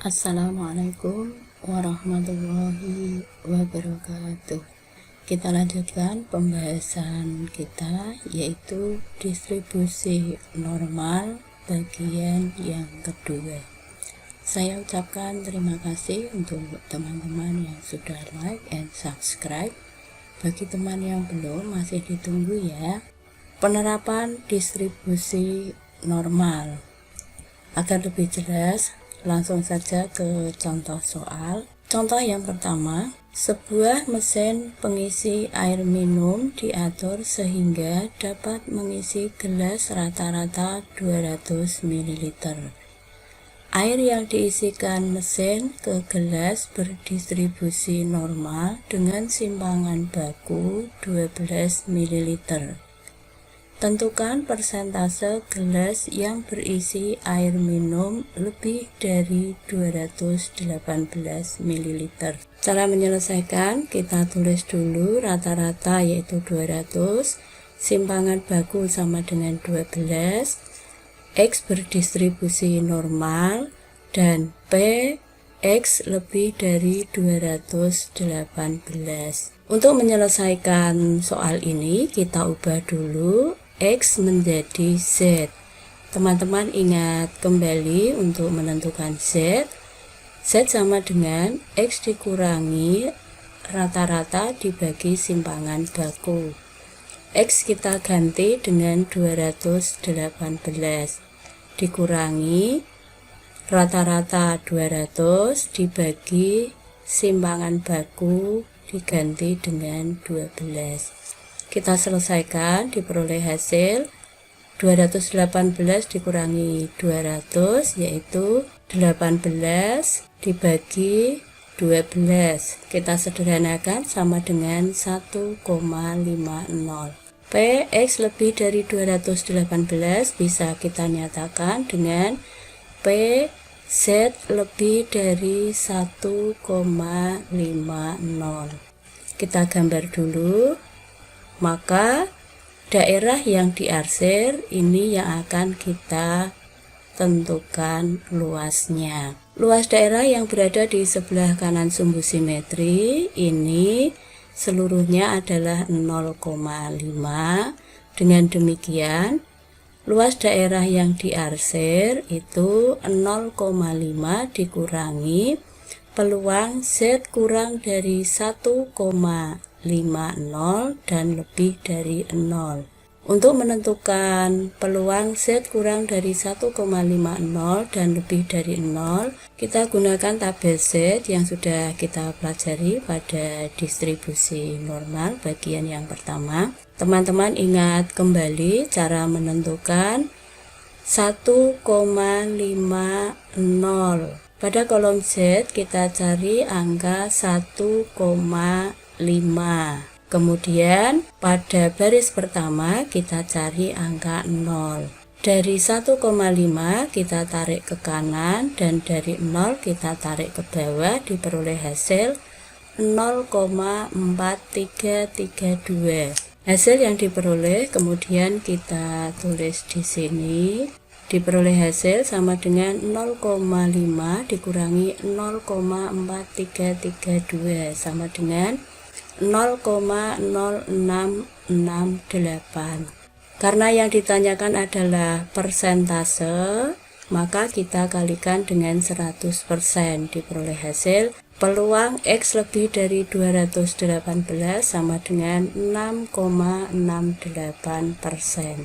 Assalamualaikum warahmatullahi wabarakatuh. Kita lanjutkan pembahasan kita, yaitu distribusi normal bagian yang kedua. Saya ucapkan terima kasih untuk teman-teman yang sudah like and subscribe. Bagi teman yang belum, masih ditunggu ya. Penerapan distribusi normal. Agar lebih jelas, langsung saja ke contoh soal. Contoh yang pertama, sebuah mesin pengisi air minum diatur sehingga dapat mengisi gelas rata-rata 200 ml. Air yang diisikan mesin ke gelas berdistribusi normal dengan simpangan baku 12 ml. Tentukan persentase gelas yang berisi air minum lebih dari 218 ml. Cara menyelesaikan, kita tulis dulu rata-rata yaitu 200, simpangan baku sama dengan 12, X berdistribusi normal, dan P X lebih dari 218. Untuk menyelesaikan soal ini, kita ubah dulu X menjadi Z. Teman-teman ingat kembali untuk menentukan Z. Z sama dengan X dikurangi rata-rata dibagi simpangan baku. X kita ganti dengan 218 dikurangi rata-rata 200 dibagi simpangan baku diganti dengan 12. Kita selesaikan, diperoleh hasil 218 dikurangi 200 yaitu 18 dibagi 12. Kita sederhanakan sama dengan 1,50. P X lebih dari 218 bisa kita nyatakan dengan P Z lebih dari 1,50. Kita gambar dulu. Maka daerah yang diarsir ini yang akan kita tentukan luasnya. Luas daerah yang berada di sebelah kanan sumbu simetri ini seluruhnya adalah 0,5. Dengan demikian, luas daerah yang diarsir itu 0,5 dikurangi peluang Z kurang dari 1,50 dan lebih dari 0. Untuk menentukan peluang Z kurang dari 1,50 dan lebih dari 0, kita gunakan tabel Z yang sudah kita pelajari pada distribusi normal bagian yang pertama. Teman-teman ingat kembali cara menentukan 1,50. Pada kolom Z kita cari angka 1,5. Kemudian pada baris pertama kita cari angka 0. Dari 1,5 kita tarik ke kanan dan dari 0 kita tarik ke bawah, diperoleh hasil 0,4332. Hasil yang diperoleh kemudian kita tulis di sini. Diperoleh hasil sama dengan 0,5 dikurangi 0,4332 sama dengan 0,0668. Karena yang ditanyakan adalah persentase, maka kita kalikan dengan 100%, diperoleh hasil peluang X lebih dari 218 sama dengan 6,68%.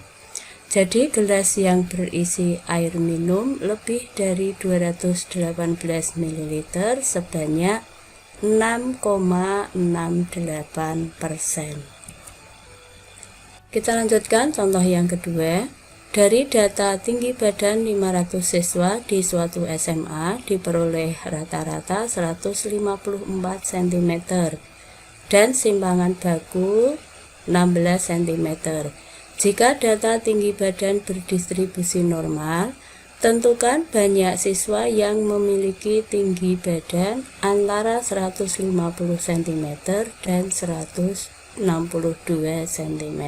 Jadi gelas yang berisi air minum lebih dari 218 ml sebanyak 6,68%. Kita lanjutkan contoh yang kedua. Dari data tinggi badan 500 siswa di suatu SMA diperoleh rata-rata 154 cm dan simpangan baku 16 cm. Jika data tinggi badan berdistribusi normal, tentukan banyak siswa yang memiliki tinggi badan antara 150 cm dan 162 cm.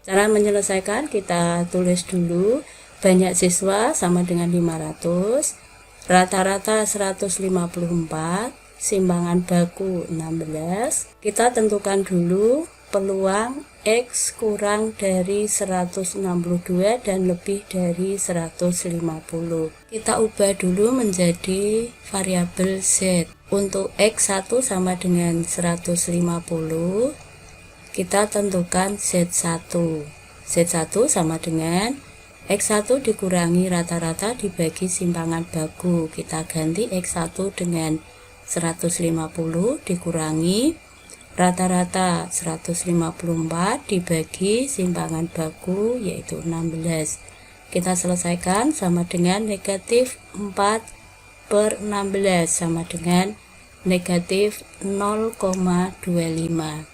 Cara menyelesaikan, kita tulis dulu banyak siswa sama dengan 500. rata-rata 154, simbangan baku 16. Kita tentukan dulu peluang X kurang dari 162 dan lebih dari 150. Kita ubah dulu menjadi variabel Z. Untuk X1 sama dengan 150, kita tentukan Z1. Z1 sama dengan X1 dikurangi rata-rata dibagi simpangan baku. Kita ganti X1 dengan 150 dikurangi rata-rata 154 dibagi simpangan baku yaitu 16. Kita selesaikan sama dengan negatif 4/16 sama dengan negatif 0,25.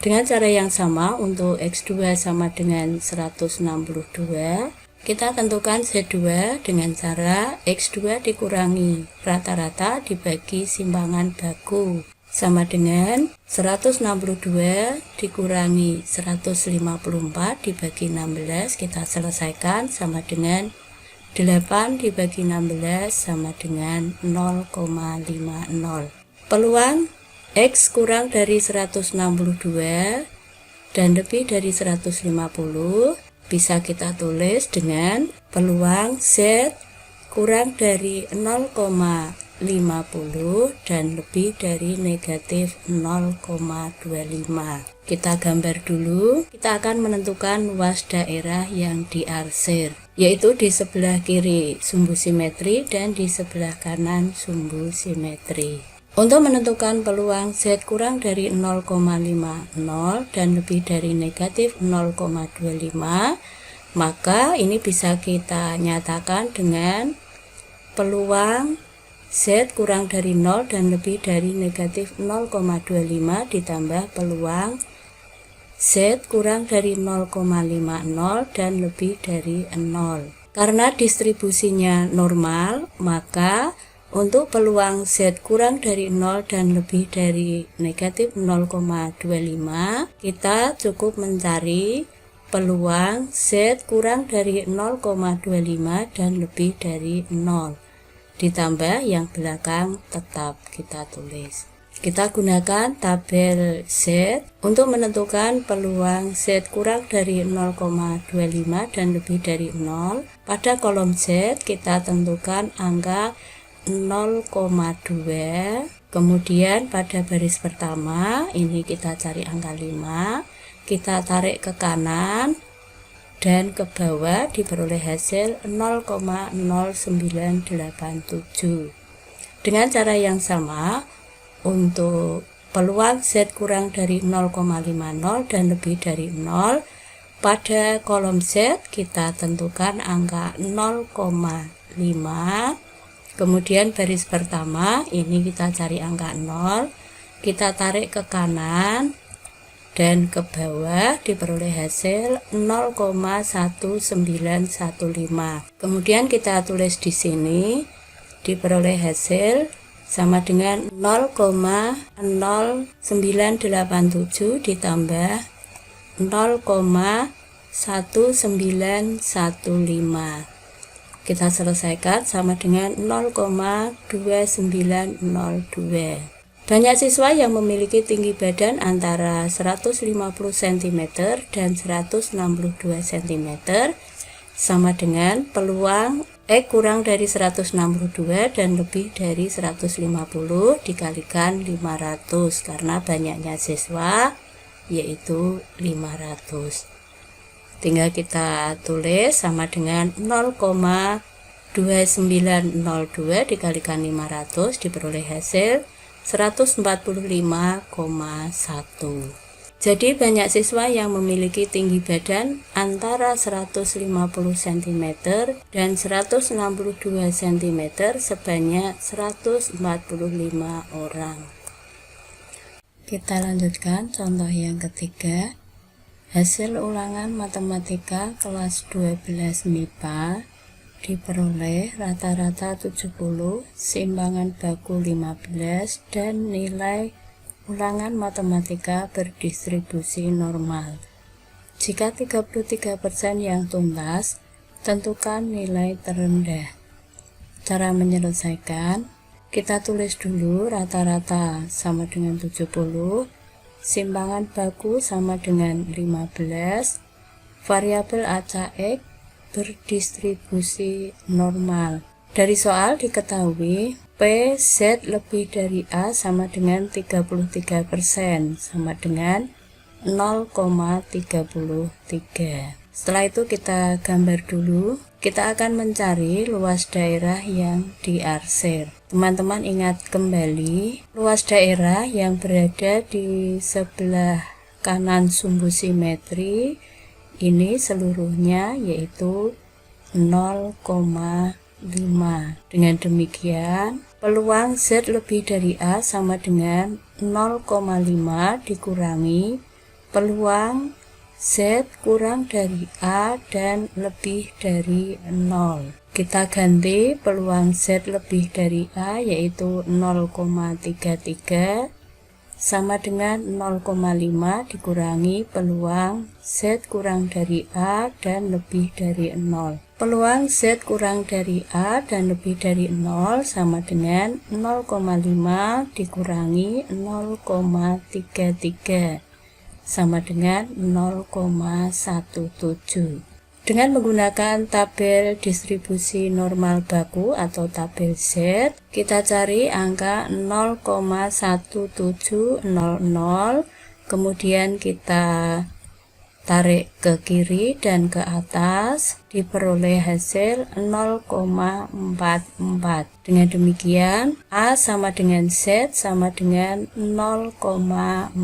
Dengan cara yang sama untuk X2 sama dengan 162, kita tentukan Z2 dengan cara X2 dikurangi rata-rata dibagi simpangan baku sama dengan 162 dikurangi 154 dibagi 16. Kita selesaikan sama dengan 8 dibagi 16 sama dengan 0,50. Peluang X kurang dari 162 dan lebih dari 150 bisa kita tulis dengan peluang Z kurang dari 0,50 dan lebih dari negatif 0,25. Kita gambar dulu. Kita akan menentukan luas daerah yang diarsir, yaitu di sebelah kiri sumbu simetri dan di sebelah kanan sumbu simetri. Untuk menentukan peluang Z kurang dari 0,50 dan lebih dari negatif 0,25, maka ini bisa kita nyatakan dengan peluang Z kurang dari 0 dan lebih dari negatif 0,25 ditambah peluang Z kurang dari 0,50 dan lebih dari 0. Karena distribusinya normal, maka untuk peluang Z kurang dari 0 dan lebih dari negatif 0,25, kita cukup mencari peluang Z kurang dari 0,25 dan lebih dari 0. Ditambah yang belakang tetap kita tulis. Kita gunakan tabel Z untuk menentukan peluang Z kurang dari 0,25 dan lebih dari 0. Pada kolom Z kita tentukan angka 0,2. Kemudian pada baris pertama ini kita cari angka 5. Kita tarik ke kanan dan ke bawah diperoleh hasil 0,0987. Dengan cara yang sama, untuk peluang Z kurang dari 0,50 dan lebih dari 0, pada kolom Z kita tentukan angka 0,5. Kemudian baris pertama ini kita cari angka 0, kita tarik ke kanan dan ke bawah diperoleh hasil 0,1915. Kemudian kita tulis di sini diperoleh hasil sama dengan 0,0987 ditambah 0,1915. Kita selesaikan sama dengan 0,2902. Banyak siswa yang memiliki tinggi badan antara 150 cm dan 162 cm sama dengan peluang X kurang dari 162 dan lebih dari 150 dikalikan 500 karena banyaknya siswa yaitu 500. Tinggal kita tulis sama dengan 0,2902 dikalikan 500 diperoleh hasil 145,1. Jadi banyak siswa yang memiliki tinggi badan antara 150 cm dan 162 cm sebanyak 145 orang. Kita lanjutkan contoh yang ketiga. Hasil ulangan matematika kelas 12 MIPA diperoleh rata-rata 70, simbangan baku 15, dan nilai ulangan matematika berdistribusi normal. Jika 33% yang tuntas, tentukan nilai terendah. Cara menyelesaikan, kita tulis dulu rata-rata sama dengan 70, simpangan baku sama dengan 15, variabel acak berdistribusi normal. Dari soal diketahui P Z lebih dari A sama dengan 33%, sama dengan 0,33. Setelah itu kita gambar dulu. Kita akan mencari luas daerah yang diarsir. Teman-teman ingat kembali, luas daerah yang berada di sebelah kanan sumbu simetri ini seluruhnya yaitu 0,5. Dengan demikian, peluang Z lebih dari A sama dengan 0,5 dikurangi peluang Z kurang dari A dan lebih dari 0. Kita ganti peluang Z lebih dari A yaitu 0,33 sama dengan 0,5 dikurangi peluang Z kurang dari A dan lebih dari 0. Peluang Z kurang dari A dan lebih dari 0 sama dengan 0,5 dikurangi 0,33 sama dengan 0,17. Dengan menggunakan tabel distribusi normal baku atau tabel Z, kita cari angka 0,1700, kemudian kita tarik ke kiri dan ke atas, diperoleh hasil 0,44. Dengan demikian, A sama dengan Z sama dengan 0,44.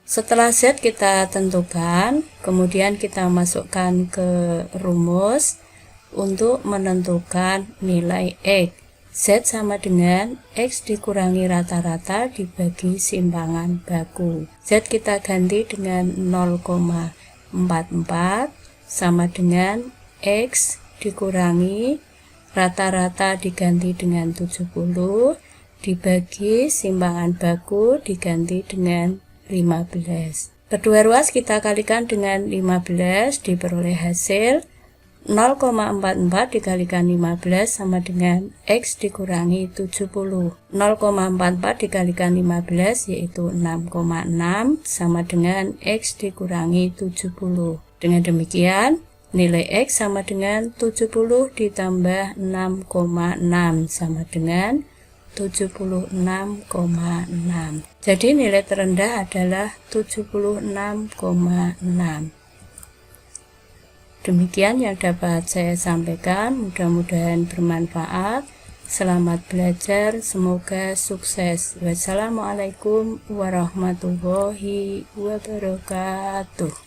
Setelah Z kita tentukan, kemudian kita masukkan ke rumus untuk menentukan nilai X. Z sama dengan X dikurangi rata-rata dibagi simpangan baku. Z kita ganti dengan 0,44 sama dengan X dikurangi rata-rata diganti dengan 70 dibagi simpangan baku diganti dengan 15. Kedua ruas kita kalikan dengan 15 diperoleh hasil 0,44 dikalikan 15 sama dengan X dikurangi 70. 0,44 dikalikan 15 yaitu 6,6 sama dengan X dikurangi 70. Dengan demikian, nilai X sama dengan 70 ditambah 6,6 sama dengan 76,6. Jadi nilai terendah adalah 76,6. Demikian yang dapat saya sampaikan, mudah-mudahan bermanfaat. Selamat belajar, semoga sukses. Wassalamualaikum warahmatullahi wabarakatuh.